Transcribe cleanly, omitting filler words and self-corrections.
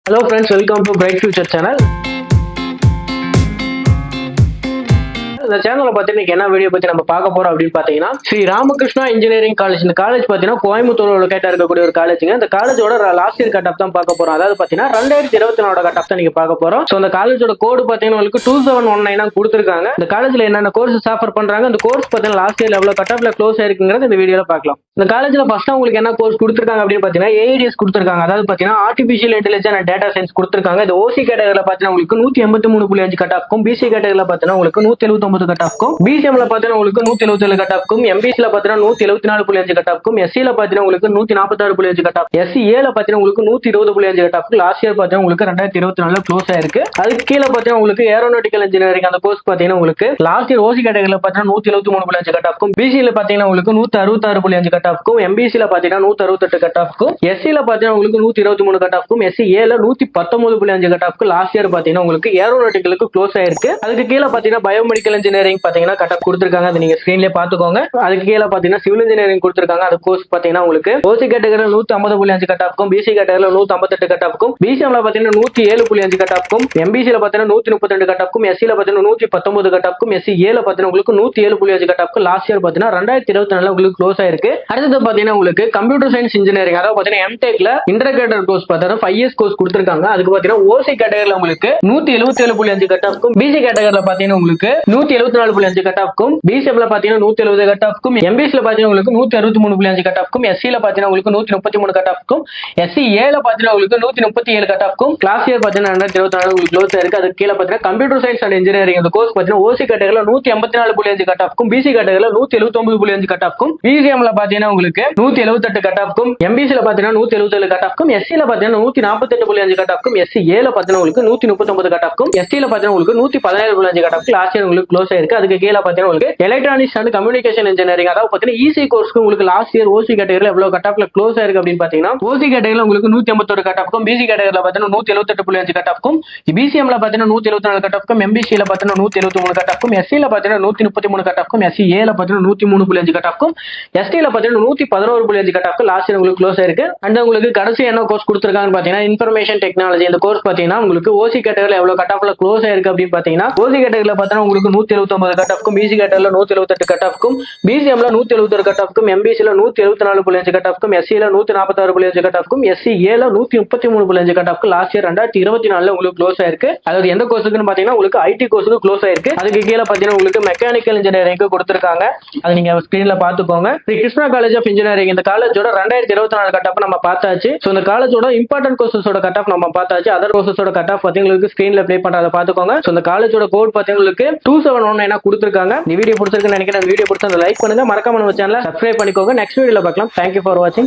Hello friends, welcome to Bright Future channel. இந்த சேனல்ல பாத்தீங்கன்னா என்ன வீடியோ பத்தி நம்ம பார்க்க போறோம் அப்படின்னு பாத்தீங்கன்னா ஸ்ரீ ராமகிருஷ்ணா இன்ஜினியரிங் காலேஜ். இந்த காலேஜ் பாத்தீங்கன்னா கோயம்புத்தூர்ல லொகேட்டா இருக்கக்கூடிய ஒரு காலேஜுங்க. இந்த காலேஜோட லாஸ்ட் இயர் கட் ஆஃப் தான் பார்க்க போறோம். அதாவது பாத்தீங்கன்னா 2024 கட் ஆஃப் தான் நீங்க பார்க்க போறோம். சோ இந்த காலேஜோட கோடு பாத்தீங்கன்னா உங்களுக்கு 2719 கொடுத்திருக்காங்க. இந்த காலேஜ்ல என்னென்ன கோர்சஸ் ஆஃபர் பண்றாங்க, இந்த கோர்ஸ் பாத்தீங்கன்னா லாஸ்ட் இயர்ல எவ்வளவு கட் ஆஃப்ல க்ளோஸ் ஆயிருக்குங்கிறது இந்த வீடியோல பார்க்கலாம். இந்த காலேஜ்ல ஃபர்ஸ்ட் உங்களுக்கு என்ன கோர்ஸ் கொடுத்திருக்காங்க அப்படின்னு பாத்தீங்கன்னா ஏஐடிஎஸ் கொடுத்திருக்காங்க. அதாவது பாத்தீங்கன்னா artificial intelligence and data science கொடுத்திருக்காங்க. இந்த ஓசி கேட்டகரியில பாத்தீங்கன்னா உங்களுக்கு 183.5 கட் ஆஃப்க்கும், பிசி கேட்டகரியில பாத்தீங்கன்னா உங்களுக்கு 179 கட் ஆஃப்க்கும், பிசிஎம்ல பாத்தீங்கன்னா உங்களுக்கு 177 கட் ஆஃப்க்கும், எம்பிசில பாத்தீங்கன்னா 174.5 கட் ஆஃப்க்கும், எஸ்சில பாத்தீங்கன்னா உங்களுக்கு 146.5 கட் ஆஃப், எஸ்சிஏல பாத்தீங்கன்னா உங்களுக்கு 120.5 கட் ஆஃப். லாஸ்ட் இயர் பாத்தீங்கன்னா உங்களுக்கு 2024 க்ளோஸ் ஆயிருக்கு. அதுக்கு கீழே பாத்தீங்கன்னா உங்களுக்கு ஏரோநாட்டிக்கல் இன்ஜினியரிங் அந்த கோர்ஸ் பாத்தீங்கன்னா உங்களுக்கு லாஸ்ட் இயர் ஓசி கேட்டகரியில பாத்தீங்கன்னா 173.5 கட் ஆஃப்க்கும், பிசில பாத்தீங்கன்னா உங்களுக்கு 166.5 கட் ஆஃப்க்கும், எம்பிசில பாத்தீங்கன்னா 168 கட் ஆஃப்க்கும், எஸ்சில பாத்தீங்கன்னா உங்களுக்கு 123 கட் ஆஃப்க்கும், எஸ்சிஏல 119.5 கட் ஆஃப்க்கு லாஸ்ட் இயர் பாத்தீங்கன்னா உங்களுக்கு ஏரோநாட்டிக்கலுக்கு க்ளோஸ் ஆயிருக்கு. அதுக்கு கீழே பாத்தீங்கன்னா பயோமெடிக்கல் இன்ஜினியரிங் பாத்தீங்கன்னா கட் ஆஃப் கொடுத்திருக்காங்க. அது நீங்க ஸ்கிரீன்லயே பாத்துக்கோங்க. அதுக்கு கீழே பாத்தீங்கன்னா சிவில் இன்ஜினியரிங் கொடுத்திருக்காங்க. அது கோர்ஸ் பாத்தீங்கன்னா உங்களுக்கு ஓசி கேட்டகரியில 150.5 கட் ஆஃப்க்கும், பிசி கேட்டகரியில 158 கட் ஆஃப்க்கும், பிசிஎம்ல பாத்தீங்கன்னா 107.5 கட் ஆஃப்க்கும், எம்பிசில பாத்தீங்கன்னா 132 கட் ஆஃப்க்கும், எஸ்சில பாத்தீங்கன்னா 119 கட் ஆஃப்க்கும், எஸ்சிஏல பாத்தீங்கன்னா உங்களுக்கு 107.5 கட் ஆஃப்க்கு லாஸ்ட் இயர் பாத்தீங்கன்னா 2024 உங்களுக்கு க்ளோஸ் ஆயிருக்கு. அடுத்து பாத்தீங்கன்னா உங்களுக்கு கம்ப்யூட்டர் சயின்ஸ் இன்ஜினியரிங், அதாவது பாத்தீங்கன்னா எம்டெக்ல இன்டகிரேட்டட் கோர்ஸ் பாத்தீங்கன்னா 5 இயர்ஸ் கோர்ஸ் கொடுத்திருக்காங்க. அதுக்கு பாத்தீங்கன்னா ஓசி கேட்டகரியில உங்களுக்கு 177.5 கட் ஆஃப்க்கும், பிசி கேட்டகரியில பாத்தீங்கன்னா உங்களுக்கு 174.5 கட் ஆஃப்க்கும், பிசிஎம்ல பாத்தீங்கன்னா 170 கட் ஆஃப்க்கும், எம்பிசில பாத்தீங்கன்னா உங்களுக்கு 163.5 கட் ஆஃப்க்கும், எஸ்சில பாத்தீங்கன்னா உங்களுக்கு 133 கட் ஆஃப்க்கும், எஸ்சிஏல பாத்தீங்கன்னா உங்களுக்கு 137 கட் ஆஃப்க்கும் லாஸ்ட் இயர் பாத்தீங்கன்னா 2024 உங்களுக்கு க்ளோஸ் ஆயிருக்கு. அதுக்கு கீழே பாத்தீங்கன்னா கம்ப்யூட்டர் சயின்ஸ் அண்ட் இன்ஜினியரிங் அந்த கோர்ஸ் பாத்தீங்கன்னா ஓசி கேட்டகரியில 184.5 கட் ஆஃப்க்கும், பிசி கேட்டகரியில 179.5 கட் ஆஃப்க்கும், பிசிஎம்ல பாத்தீங்கன்னா உங்களுக்கு 178 கட் ஆஃப்க்கும், எம்பிசில பாத்தீங்கன்னா 177 கட் ஆஃப்க்கும், எஸ்சில பாத்தீங்கன்னா 148.5 கட் ஆஃப்க்கும், எஸ்சிஏல பாத்தீங்கன்னா உங்களுக்கு 139 கட் ஆஃப்க்கும், எஸ்டில பாத்தீங்கன்னா உங்களுக்கு 117.5 கட் ஆஃப்க்கு லாஸ்ட் இயர் உங்களுக்கு க்ளோஸ் ஆயிருக்கு. அதுக்கு கீழே பாத்தீங்கன்னா உங்களுக்கு எலக்ட்ரானிக்ஸ் அண்ட் கம்யூனிகேஷன் இன்ஜினியரிங், அதாவது பாத்தீங்கன்னா ஈசி கோர்ஸ்க்கு உங்களுக்கு லாஸ்ட் இயர் ஓசி கேட்டகரியில எவ்வளவு கட் ஆஃப்ல க்ளோஸ் ஆயிருக்கு அப்படின்னு பாத்தீங்கன்னா ஓசி கேட்டகரியில உங்களுக்கு 181 கட் ஆஃப்க்கும், பிசி கேட்டகரியில பாத்தீங்கன்னா 178.5 கட் ஆஃப்க்கும், பிசிஎம்ல பாத்தீங்கன்னா 174 கட் ஆஃப்க்கும், எம்பிசில பாத்தீங்கன்னா 173 கட் ஆஃப்க்கும், எஸ்சில பாத்தீங்கன்னா 133 கட் ஆஃப்க்கும், எஸ்சிஏல பாத்தீங்கன்னா 103.5 கட் ஆஃப்க்கும், எஸ்டில பாத்தீங்கன்னா 111.5 கட் ஆஃப்க்கு லாஸ்ட் இயர் உங்களுக்கு க்ளோஸ் ஆயிருக்கு. அண்ட் உங்களுக்கு கடைசி என்ன கோர்ஸ் கொடுத்திருக்காங்கன்னு பாத்தீங்கன்னா இன்ஃபர்மேஷன் டெக்னாலஜி. இந்த கோர்ஸ் பாத்தீங்கன்னா உங்களுக்கு ஓசி கேட்டகரியில எவ்வளவு கட் ஆஃப்ல க்ளோஸ் ஆயிருக்கு அப்படின்னு பாத்தீங்கன்னா ஓசி கேட்டகரியில பாத்தீங்கன்னா உங்களுக்கு 179 கட் ஆஃப்க்கும், பிசி கேட்டகரியில 178 கட் ஆஃப்க்கும், பிசிஎம்ல 171 கட் ஆஃப்க்கும், எம்பிசில 174.5 கட் ஆஃப்க்கும், எஸ்சில 146.5 கட் ஆஃப்க்கும், எஸ்சிஏல 133.5 கட் ஆஃப்க்கு லாஸ்ட் இயர் 2024 உங்களுக்கு க்ளோஸ் ஆயிருக்கு. அதாவது எந்த கோர்ஸுக்குன்னு பாத்தீங்கன்னா உங்களுக்கு ஐடி கோர்ஸுக்கு க்ளோஸ் ஆயிருக்கு. அதுக்கு கீழே பாத்தீங்கன்னா உங்களுக்கு மெக்கானிக்கல் இன்ஜினியரிங் கொடுத்திருக்காங்க. அது நீங்க ஸ்கிரீன்ல பாத்துக்கோங்க. Sri Krishna college of engineering இந்த காலேஜோட 2024 கட் ஆஃப் நம்ம பார்த்தாச்சு. சோ இந்த காலேஜோட இம்பார்ட்டன்ட் கோர்சஸோட கட் ஆஃப் நம்ம பார்த்தாச்சு. அதர் கோர்சஸோட கட் ஆஃப் பாத்தீங்கன்னா உங்களுக்கு ஸ்கிரீன்ல ப்ளே பண்றத பாத்துக்கோங்க. சோ இந்த காலேஜோட கோட் பாத்தீங்கன்னா உங்களுக்கு 2719 கொடுத்திருக்காங்க. இந்த வீடியோ பிடிச்சிருக்குன்னு நினைக்கிறேன். வீடியோ பிடிச்சா லைக் பண்ணுங்க, மறக்காம நம்ம சேனலை சப்ஸ்கிரைப் பண்ணிக்கோங்க. நெக்ஸ்ட் வீடியோல பார்க்கலாம். Thank you for watching.